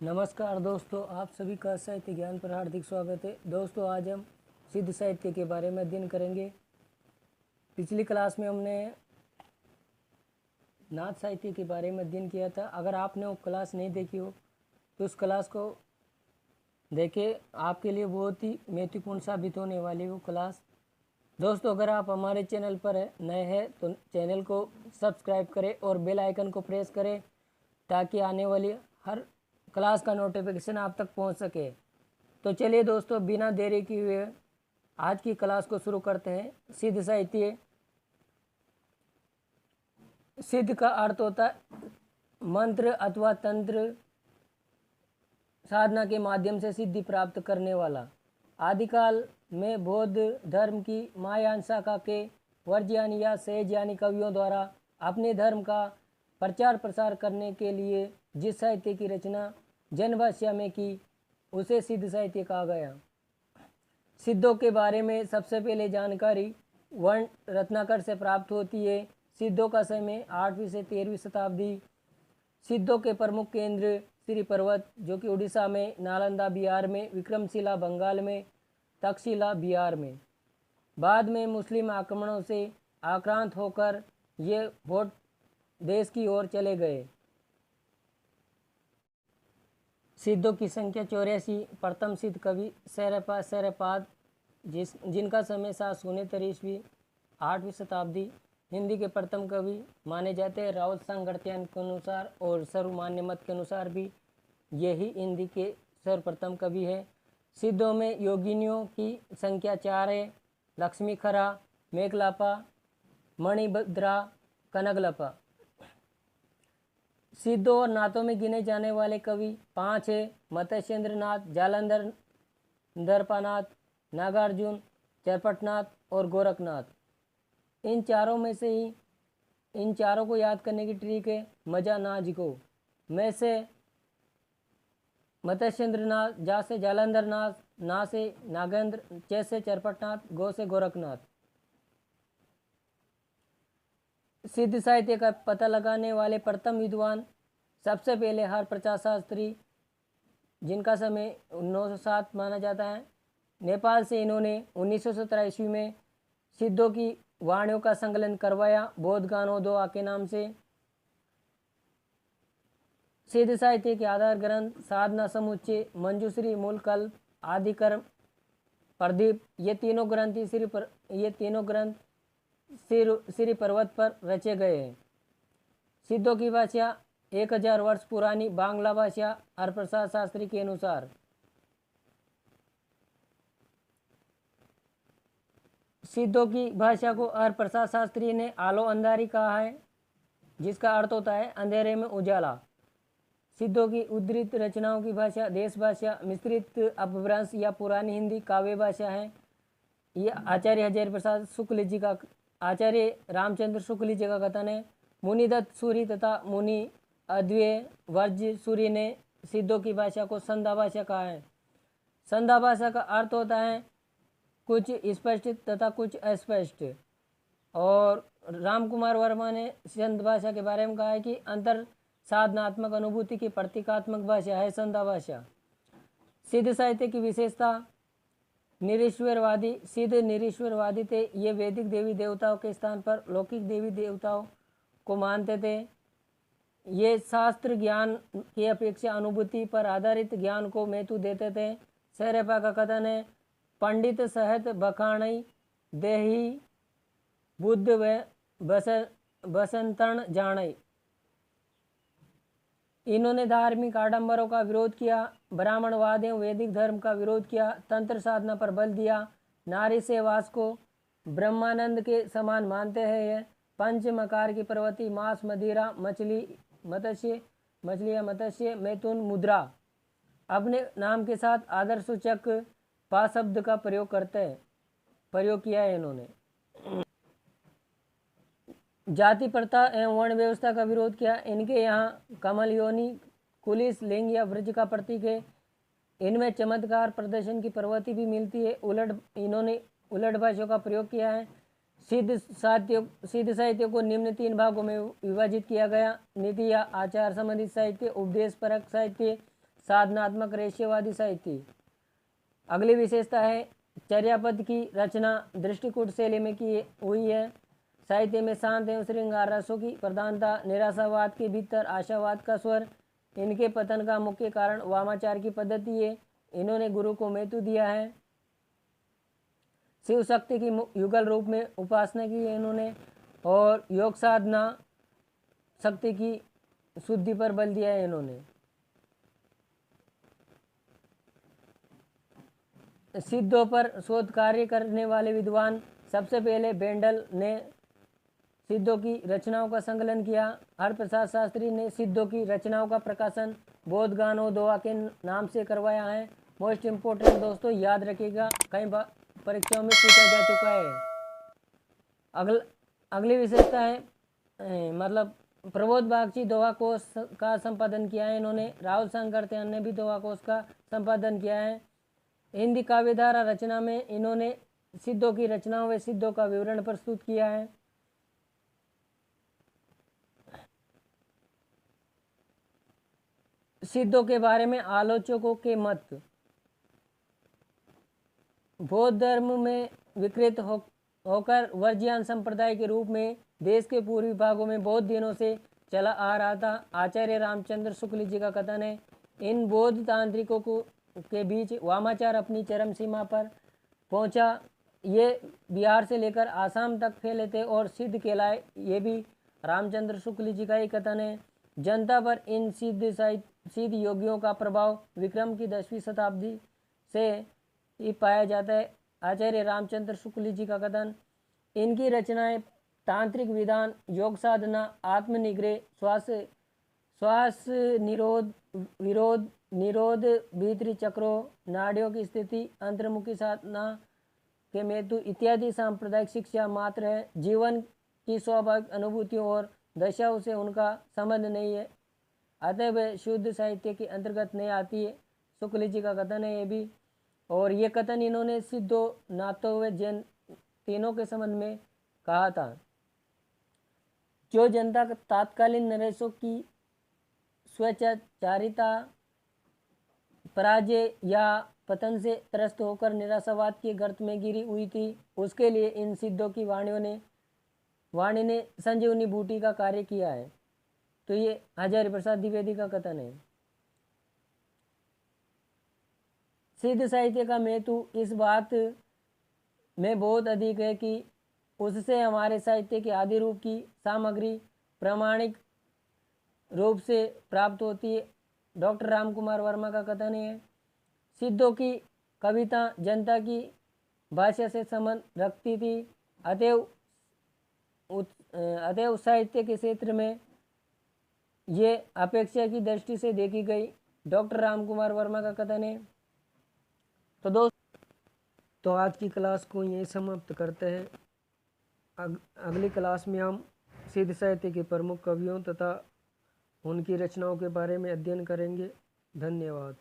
नमस्कार दोस्तों, आप सभी का साहित्य ज्ञान पर हार्दिक स्वागत है। दोस्तों, आज हम सिद्ध साहित्य के बारे में अध्ययन करेंगे। पिछली क्लास में हमने नाथ साहित्य के बारे में अध्ययन किया था। अगर आपने वो क्लास नहीं देखी हो तो उस क्लास को देखें, आपके लिए बहुत ही महत्वपूर्ण साबित होने वाली वो क्लास। दोस्तों, अगर आप हमारे चैनल पर नए हैं तो चैनल को सब्सक्राइब करें और बेल आइकन को प्रेस करें ताकि आने वाली हर क्लास का नोटिफिकेशन आप तक पहुंच सके। तो चलिए दोस्तों, बिना देरी किए हुए आज की क्लास को शुरू करते हैं। सिद्ध साहित्य। सिद्ध का अर्थ होता है मंत्र अथवा तंत्र साधना के माध्यम से सिद्धि प्राप्त करने वाला। आदिकाल में बौद्ध धर्म की महायान शाखा के वर्ज्यानी या सहज्ञानी कवियों द्वारा अपने धर्म का प्रचार प्रसार करने के लिए जिस साहित्य की रचना जनभाषा में की उसे सिद्ध साहित्य कहा गया। सिद्धों के बारे में सबसे पहले जानकारी वर्ण रत्नाकर से प्राप्त होती है। सिद्धों का समय 8वीं से 13वीं शताब्दी। सिद्धों के प्रमुख केंद्र श्री पर्वत जो कि उड़ीसा में, नालंदा बिहार में, विक्रमशिला बंगाल में, तक्षशिला बिहार में। बाद में मुस्लिम आक्रमणों से आक्रांत होकर ये भोट देश की ओर चले गए। सिद्धों की संख्या 84। प्रथम सिद्ध कवि शरपाद जिनका समय 769 ईस्वी 8वीं शताब्दी। हिंदी के प्रथम कवि माने जाते हैं। राउत संगठ्यान के अनुसार और सर्वमान्य मत के अनुसार भी यही हिंदी के सर्वप्रथम कवि है। सिद्धों में योगिनियों की संख्या 4 है। लक्ष्मी खरा, मेघलापा, मणिभद्रा, कनकलपा। सिद्धों और नाथों में गिने जाने वाले कवि 5 है। मत्स्येंद्र नाथ, जालंधर, दर्पानाथ, नागार्जुन, चरपटनाथ और गोरखनाथ। इन चारों को याद करने की ट्रिक है मजा नाज को। मैं से मत्स्येंद्र नाथ, जा से जालंधर नाथ, ना से नागेंद्र, चे से चरपटनाथ, गो से गोरखनाथ। सिद्ध साहित्य का पता लगाने वाले प्रथम विद्वान सबसे पहले हरप्रसाद शास्त्री जिनका समय 907 माना जाता है। नेपाल से इन्होंने 1917 ईस्वी में सिद्धों की वाणियों का संकलन करवाया बौद्ध गानो दोहा के नाम से। सिद्ध साहित्य के आधार ग्रंथ साधना समुच्चय, मंजूश्री, मूलकल्प, आदिकर्म, प्रदीप ये तीनों ग्रंथ श्री पर्वत पर रचे गए हैं। सिद्धों की भाषा 1000 वर्ष पुरानी बांग्ला भाषा हरप्रसाद शास्त्री के अनुसार। सिद्धों की भाषा को हरप्रसाद शास्त्री ने आलो अंधारी कहा है, जिसका अर्थ होता है अंधेरे में उजाला। सिद्धों की उद्धृत रचनाओं की भाषा देश भाषा, मिश्रित अपभ्रंश या पुरानी हिंदी काव्य भाषा है। ये आचार्य रामचंद्र शुक्ल जी का कथन है। मुनिदत्त सूरी तथा मुनि अद्वैय वर्ज सूरी ने सिद्धों की भाषा को संधा भाषा कहा है। संधा भाषा का अर्थ होता है कुछ स्पष्ट तथा कुछ अस्पष्ट। और राम कुमार वर्मा ने संध भाषा के बारे में कहा है कि अंतर साधनात्मक अनुभूति की प्रतीकात्मक भाषा है संधा भाषा। सिद्ध साहित्य की विशेषता निरीश्वरवादी। सिद्ध निरीश्वरवादी थे। ये वैदिक देवी देवताओं के स्थान पर लौकिक देवी देवताओं को मानते थे। ये शास्त्र ज्ञान की अपेक्षा अनुभूति पर आधारित ज्ञान को महत्व देते थे। शरपा का कथन है पंडित सहत बखाणई देही बुद्ध व बसंतण जाणई। इन्होंने धार्मिक आडंबरों का विरोध किया, ब्राह्मणवाद एवं वैदिक धर्म का विरोध किया, तंत्र साधना पर बल दिया, नारी से वास को ब्रह्मानंद के समान मानते हैं। ये पंच मकार की प्रवृत्ति मांस, मदिरा, मत्स्य, मैथुन, मुद्रा अपने नाम के साथ आदर सूचक पा शब्द का प्रयोग किया है इन्होंने। जाति प्रथा एवं वर्ण व्यवस्था का विरोध किया। इनके यहाँ कमल योनि, कुलिस, लिंग या वृक्ष का प्रतीक है। इनमें चमत्कार प्रदर्शन की प्रवृत्ति भी मिलती है। इन्होंने उलट भाषाओं का प्रयोग किया है। सिद्ध साहित्य को निम्न 3 भागों में विभाजित किया गया। नीति या आचार संबंधित साहित्य, उपदेश परक साहित्य, साधनात्मक रहस्यवादी साहित्य। अगली विशेषता है चर्यापद की रचना दृष्टिकूट शैली में की हुई है। साहित्य में शांत एवं श्रृंगार रसों की प्रधानता, निराशावाद के भीतर आशावाद का स्वर, इनके पतन का मुख्य कारण वामाचार की पद्धति है। इन्होंने गुरु को महत्व दिया है। शिव शक्ति की युगल रूप में उपासना की है इन्होंने, और योग साधना शक्ति की शुद्धि पर बल दिया है इन्होंने। सिद्धों पर शोध कार्य करने वाले विद्वान, सबसे पहले बेंडल ने सिद्धों की रचनाओं का संकलन किया। हरप्रसाद शास्त्री ने सिद्धों की रचनाओं का प्रकाशन बोधगानो दोहा के नाम से करवाया है। मोस्ट इम्पोर्टेंट दोस्तों, याद रखिएगा, कई परीक्षाओं में पूछा जा चुका है। अगली विशेषता है मतलब प्रबोध बागची दोहा कोश का संपादन किया है इन्होंने। राहुल शंकर ने भी दोहा कोश का संपादन किया है। हिंदी काव्यधारा रचना में इन्होंने सिद्धों की रचनाओं व सिद्धों का विवरण प्रस्तुत किया है। सिद्धों के बारे में आलोचकों के मत। बौद्ध धर्म में विकृत होकर वर्जियान संप्रदाय के रूप में देश के पूर्वी भागों में बहुत दिनों से चला आ रहा था। आचार्य रामचंद्र शुक्ल जी का कथन है, इन बौद्ध तांत्रिकों के बीच वामाचार अपनी चरम सीमा पर पहुंचा। ये बिहार से लेकर आसाम तक फैले थे और सिद्ध कहलाए। ये भी रामचंद्र शुक्ल जी का ही कथन है। जनता पर इन सिद्ध योगियों का प्रभाव विक्रम की 10वीं शताब्दी से ही पाया जाता है। आचार्य रामचंद्र शुक्ल जी का कथन, इनकी रचनाएं तांत्रिक विधान, योग साधना, आत्मनिग्रह, श्वास निरोध, भीतरी चक्रों, नाड़ियों की स्थिति, अंतर्मुखी साधना के महत्व इत्यादि सांप्रदायिक शिक्षा मात्र है। जीवन की स्वाभाविक अनुभूतियों और दशाओं से उनका संबंध नहीं है, अतः वह शुद्ध साहित्य के अंतर्गत नहीं आती है। शुक्ल जी का कथन है ये भी। और ये कथन इन्होंने सिद्धों, नाथों व जैन तीनों के संबंध में कहा था। जो जनता तात्कालीन नरेशों की स्वेच्छाचारिता, पराजय या पतन से त्रस्त होकर निराशावाद के गर्त में गिरी हुई थी, उसके लिए इन सिद्धों की वाणी ने संजीवनी बूटी का कार्य किया है। तो ये हजारी प्रसाद द्विवेदी का कथन है। सिद्ध साहित्य का महत्व इस बात में बहुत अधिक है कि उससे हमारे साहित्य के आदि रूप की सामग्री प्रामाणिक रूप से प्राप्त होती है। डॉक्टर राम कुमार वर्मा का कथन है, सिद्धों की कविता जनता की भाषा से संबंध रखती थी, अतएव साहित्य के क्षेत्र में ये अपेक्षा की दृष्टि से देखी गई। डॉक्टर राम कुमार वर्मा का कथन है। तो आज की क्लास को यहीं समाप्त करते हैं। अगली क्लास में हम सिद्ध साहित्य के प्रमुख कवियों तथा उनकी रचनाओं के बारे में अध्ययन करेंगे। धन्यवाद।